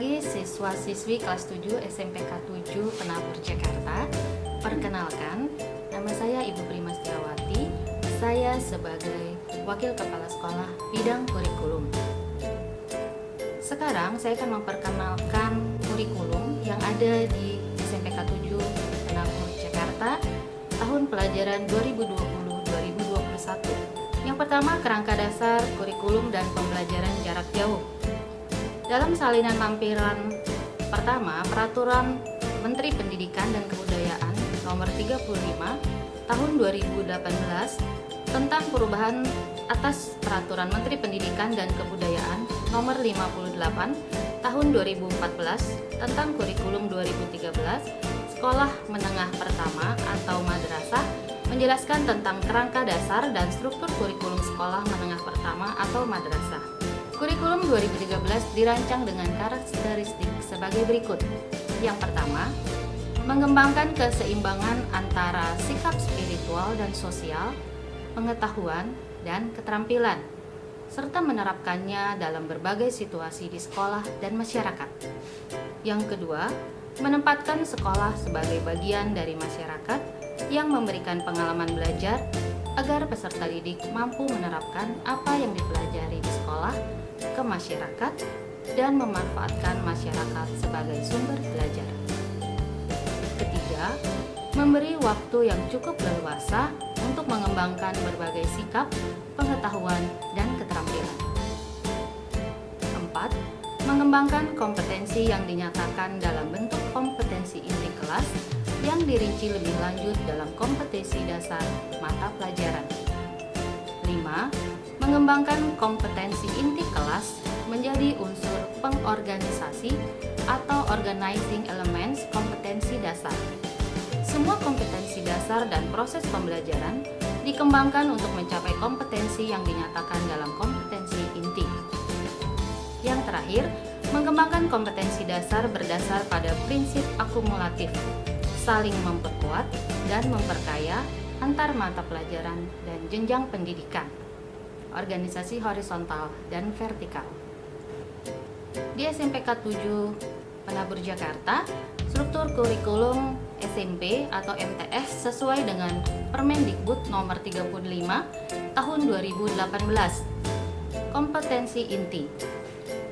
pagi siswa-siswi kelas 7 SMPK 7 Penabur Jakarta. Perkenalkan, nama saya Ibu Prima Setiawati. Saya sebagai Wakil Kepala Sekolah Bidang Kurikulum. Sekarang saya akan memperkenalkan kurikulum yang ada di SMPK 7 Penabur Jakarta tahun pelajaran 2020-2021. Yang pertama, kerangka dasar kurikulum dan pembelajaran jarak jauh. Dalam salinan lampiran pertama, Peraturan Menteri Pendidikan dan Kebudayaan Nomor 35 Tahun 2018 tentang perubahan atas Peraturan Menteri Pendidikan dan Kebudayaan Nomor 58 Tahun 2014 tentang Kurikulum 2013 Sekolah Menengah Pertama atau Madrasah menjelaskan tentang kerangka dasar dan struktur kurikulum sekolah menengah pertama atau madrasah. Kurikulum 2013 dirancang dengan karakteristik sebagai berikut. Yang pertama, mengembangkan keseimbangan antara sikap spiritual dan sosial, pengetahuan, dan keterampilan, serta menerapkannya dalam berbagai situasi di sekolah dan masyarakat. Yang kedua, menempatkan sekolah sebagai bagian dari masyarakat yang memberikan pengalaman belajar agar peserta didik mampu menerapkan apa yang dipelajari di sekolah ke masyarakat dan memanfaatkan masyarakat sebagai sumber belajar. Ketiga, memberi waktu yang cukup leluasa untuk mengembangkan berbagai sikap, pengetahuan, dan keterampilan. Empat, mengembangkan kompetensi yang dinyatakan dalam bentuk kompetensi inti kelas yang dirinci lebih lanjut dalam kompetensi dasar mata pelajaran. 5. Mengembangkan kompetensi inti kelas menjadi unsur pengorganisasi atau organizing elements kompetensi dasar. Semua kompetensi dasar dan proses pembelajaran dikembangkan untuk mencapai kompetensi yang dinyatakan dalam kompetensi inti. Yang terakhir, mengembangkan kompetensi dasar berdasar pada prinsip akumulatif, saling memperkuat dan memperkaya antar mata pelajaran dan jenjang pendidikan, organisasi horizontal dan vertikal. Di SMPK 7 Penabur Jakarta, struktur kurikulum SMP atau MTS sesuai dengan Permendikbud Nomor 35 Tahun 2018. Kompetensi inti.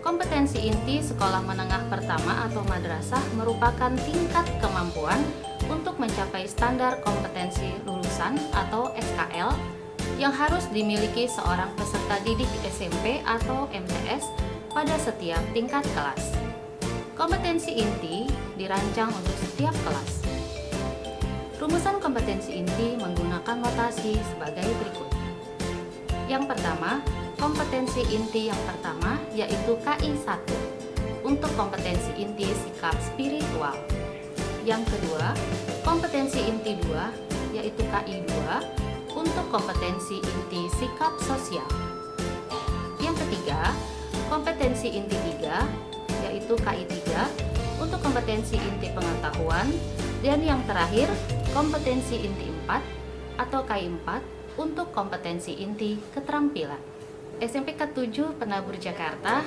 Kompetensi inti sekolah menengah pertama atau madrasah merupakan tingkat kemampuan untuk mencapai standar kompetensi lulusan atau SKL yang harus dimiliki seorang peserta didik SMP atau MTS pada setiap tingkat kelas. Kompetensi inti dirancang untuk setiap kelas. Rumusan kompetensi inti menggunakan notasi sebagai berikut. Yang pertama, kompetensi inti yang pertama yaitu KI 1 untuk kompetensi inti sikap spiritual. Yang kedua, kompetensi inti 2 yaitu KI 2 untuk kompetensi inti sikap sosial. Yang ketiga, kompetensi inti 3 yaitu KI 3 untuk kompetensi inti pengetahuan. Dan yang terakhir, kompetensi inti 4 atau KI 4 untuk kompetensi inti keterampilan. SMPK 7 Penabur Jakarta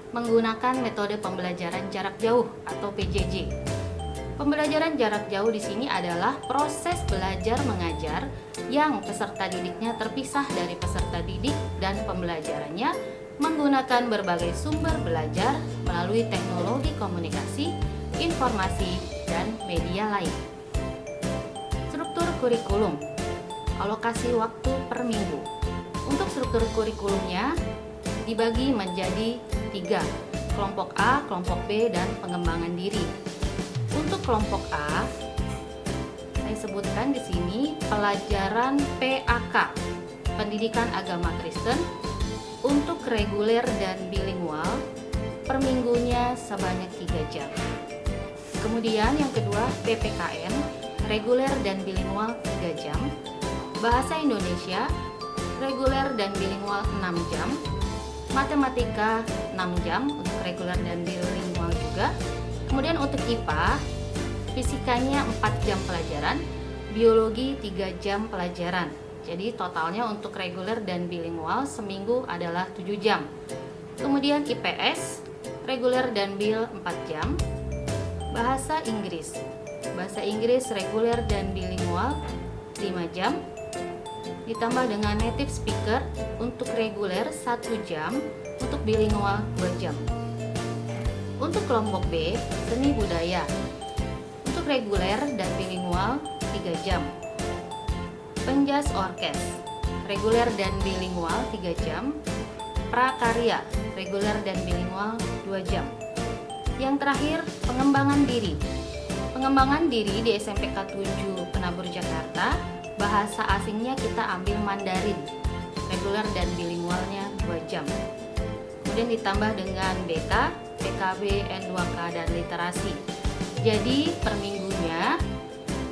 menggunakan metode pembelajaran jarak jauh atau PJJ. Pembelajaran jarak jauh di sini adalah proses belajar mengajar yang peserta didiknya terpisah dari peserta didik dan pembelajarannya menggunakan berbagai sumber belajar melalui teknologi komunikasi, informasi, dan media lain. Struktur kurikulum. Alokasi waktu per minggu. Untuk struktur kurikulumnya dibagi menjadi 3, kelompok A, kelompok B, dan pengembangan diri. Untuk kelompok A, saya sebutkan di sini pelajaran PAK, Pendidikan Agama Kristen, untuk reguler dan bilingual per minggunya sebanyak 3 jam. Kemudian yang kedua PPKN, reguler dan bilingual 3 jam. Bahasa Indonesia, reguler dan bilingual 6 jam, matematika 6 jam untuk reguler dan bilingual juga. Kemudian untuk IPA, fisikanya 4 jam pelajaran, biologi 3 jam pelajaran. Jadi totalnya untuk reguler dan bilingual seminggu adalah 7 jam. Kemudian IPS, reguler dan bil 4 jam. Bahasa Inggris reguler dan bilingual 5 jam. Ditambah dengan native speaker untuk reguler 1 jam, untuk bilingual 2 jam. Untuk kelompok B, seni budaya. Untuk reguler dan bilingual 3 jam. Penjas orkes, reguler dan bilingual 3 jam. Prakarya, reguler dan bilingual 2 jam. Yang terakhir, pengembangan diri. Pengembangan diri di SMPK 7 Penabur Jakarta, bahasa asingnya kita ambil Mandarin, reguler dan bilingualnya 2 jam. Kemudian ditambah dengan BK, PKB, N2K, dan literasi. Jadi per minggunya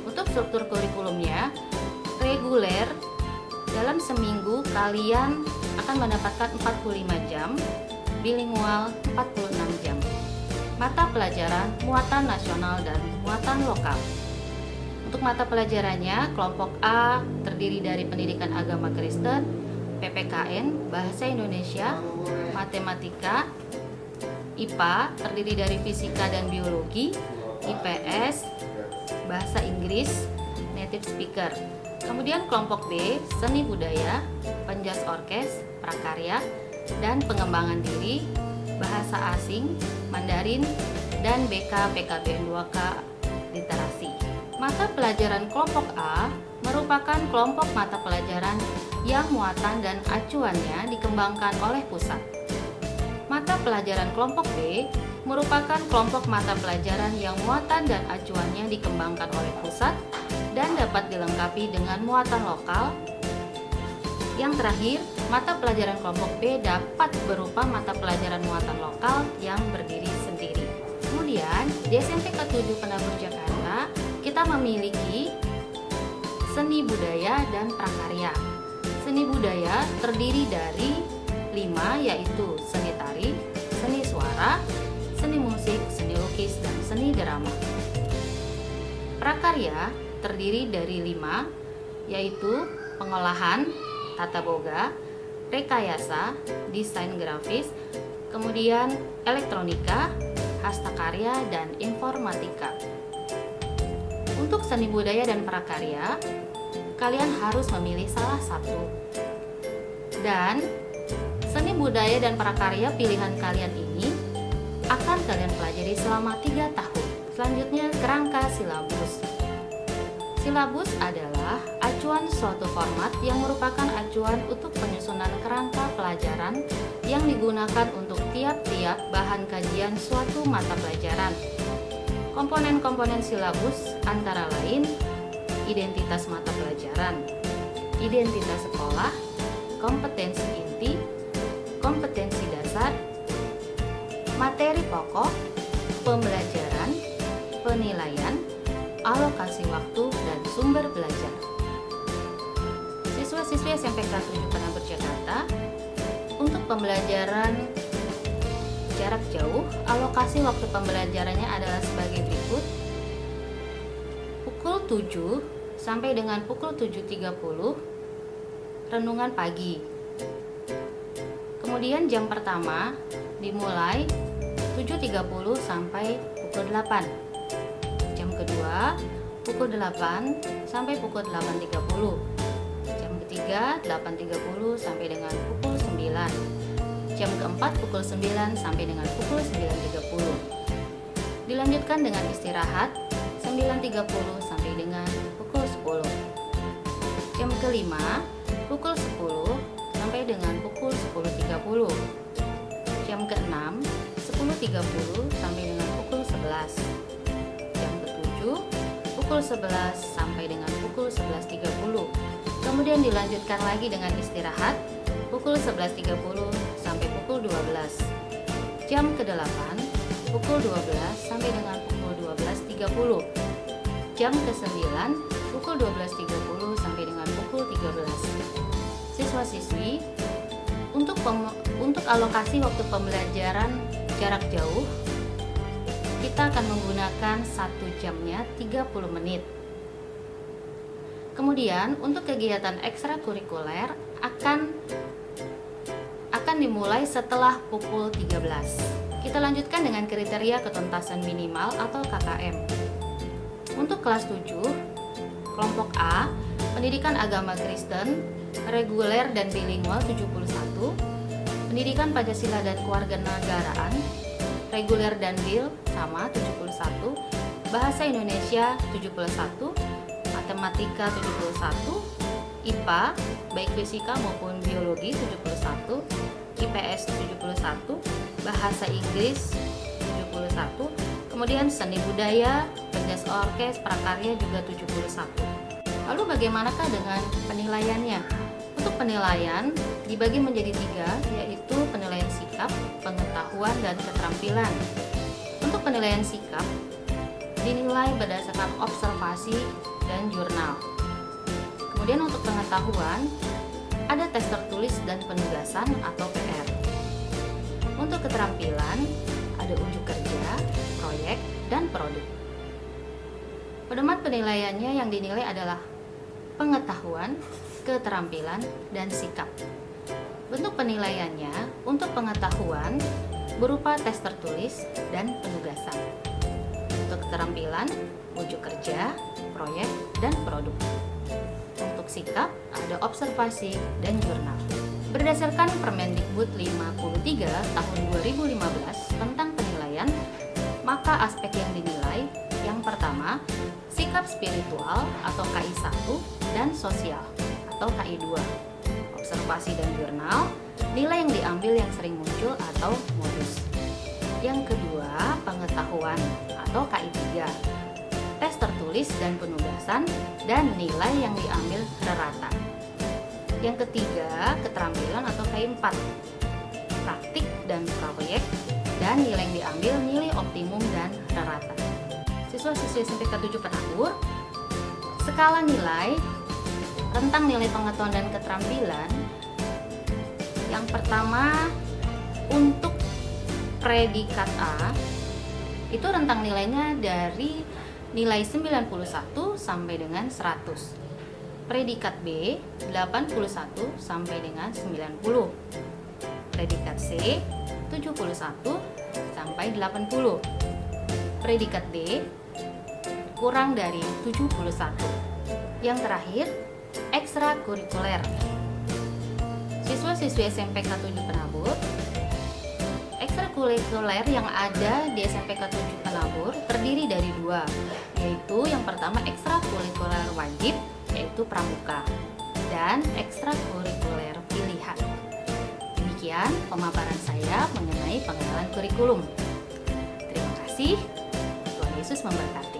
untuk struktur kurikulumnya, reguler dalam seminggu kalian akan mendapatkan 45 jam, bilingual 46 jam. Mata pelajaran muatan nasional dan muatan lokal. Untuk mata pelajarannya, kelompok A terdiri dari pendidikan agama Kristen, PPKN, bahasa Indonesia, matematika. IPA terdiri dari fisika dan biologi, IPS, bahasa Inggris, native speaker. Kemudian kelompok B, seni budaya, penjas orkes, prakarya, dan pengembangan diri, bahasa asing, Mandarin, dan BK, PKB, N2K, literasi. Mata pelajaran kelompok A merupakan kelompok mata pelajaran yang muatan dan acuannya dikembangkan oleh pusat. Mata pelajaran kelompok B merupakan kelompok mata pelajaran yang muatan dan acuannya dikembangkan oleh pusat dan dapat dilengkapi dengan muatan lokal. Yang terakhir, mata pelajaran kelompok B dapat berupa mata pelajaran muatan lokal yang berdiri sendiri. Kemudian, di SMPK 7 Penabur Jakarta, kita memiliki seni budaya dan prakarya. Seni budaya terdiri dari 5, yaitu seni tari, seni suara, seni musik, seni lukis, dan seni drama. Prakarya terdiri dari 5, yaitu pengolahan, tata boga, rekayasa, desain grafis, kemudian elektronika, hastakarya, dan informatika. Untuk seni budaya dan prakarya, kalian harus memilih salah satu. Dan seni budaya dan prakarya pilihan kalian ini akan kalian pelajari selama 3 tahun. Selanjutnya, kerangka silabus. Silabus adalah acuan suatu format yang merupakan acuan untuk penyusunan kerangka pelajaran yang digunakan untuk tiap-tiap bahan kajian suatu mata pelajaran. Komponen-komponen silabus antara lain identitas mata pelajaran, identitas sekolah, kompetensi inti, kompetensi dasar, materi pokok, pembelajaran, penilaian, alokasi waktu, dan sumber belajar. Siswa-siswi SMPK 7 Penabur Jakarta, untuk pembelajaran jarak jauh, alokasi waktu pembelajarannya adalah sebagai berikut. Pukul 7 sampai dengan pukul 7.30, renungan pagi. Kemudian jam pertama dimulai 7.30 sampai pukul 8. Jam kedua pukul 8 sampai pukul 8.30. Jam ketiga 8.30 sampai dengan pukul 9. Jam keempat pukul 9 sampai dengan pukul 9.30. Dilanjutkan dengan istirahat 9.30 sampai dengan pukul 10. Jam kelima pukul 10 sampai dengan pukul 10.30. Jam keenam 10.30 sampai dengan pukul 11. Jam ketujuh pukul 11 sampai dengan pukul 11.30. Kemudian dilanjutkan lagi dengan istirahat pukul 11.30 sampai pukul 12. Jam ke-8 pukul 12 sampai dengan pukul 12.30. Jam ke-9 pukul 12.30 sampai dengan pukul 13. Siswa-siswi, untuk alokasi waktu pembelajaran jarak jauh, kita akan menggunakan 1 jamnya 30 menit. Kemudian untuk kegiatan ekstrakurikuler akan dimulai setelah pukul 13. Kita lanjutkan dengan kriteria ketuntasan minimal atau KKM. Untuk kelas 7, kelompok A, pendidikan agama Kristen, reguler dan bilingual 71, pendidikan Pancasila dan kewarganegaraan, reguler dan bil sama 71, bahasa Indonesia 71, matematika 71, IPA baik fisika maupun biologi 71, IPS 71, bahasa Inggris 71, kemudian seni budaya, penjas orkes, prakarya juga 71. Lalu bagaimanakah dengan penilaiannya? Untuk penilaian dibagi menjadi 3, yaitu penilaian sikap, pengetahuan, dan keterampilan. Untuk penilaian sikap dinilai berdasarkan observasi dan jurnal. Kemudian untuk pengetahuan ada tes tertulis dan penugasan atau PR. Untuk keterampilan ada unjuk kerja, proyek, dan produk. Pedoman penilaiannya yang dinilai adalah pengetahuan, keterampilan, dan sikap. Bentuk penilaiannya untuk pengetahuan berupa tes tertulis dan penugasan. Untuk keterampilan, unjuk kerja, proyek, dan produk. Untuk sikap, ada observasi dan jurnal. Berdasarkan Permendikbud 53 tahun 2015 tentang penilaian, maka aspek yang dinilai yang pertama, sikap spiritual atau KI 1 dan sosial atau KI 2. Observasi dan jurnal, nilai yang diambil yang sering muncul atau modus. Yang kedua, pengetahuan atau KI 3. Tes tertulis dan penugasan dan nilai yang diambil rata. Yang ketiga, keterampilan atau KI 4. Praktik dan proyek dan nilai yang diambil nilai optimum dan rata. Siswa-siswi SMPK 7 Penabur, skala nilai rentang nilai pengetahuan dan keterampilan. Yang pertama, untuk predikat A itu rentang nilainya dari nilai 91 sampai dengan 100. Predikat B 81 sampai dengan 90. Predikat C 71 sampai 80. Predikat D kurang dari 71. Yang terakhir, ekstrakurikuler. Siswa-siswi SMPK 7 Penabur, ekstrakurikuler yang ada di SMPK 7 Penabur terdiri dari 2, yaitu yang pertama ekstrakurikuler wajib, yaitu pramuka, dan ekstrakurikuler pilihan. Demikian pemaparan saya mengenai pengenalan kurikulum. Terima kasih. Tuhan Yesus memberkati.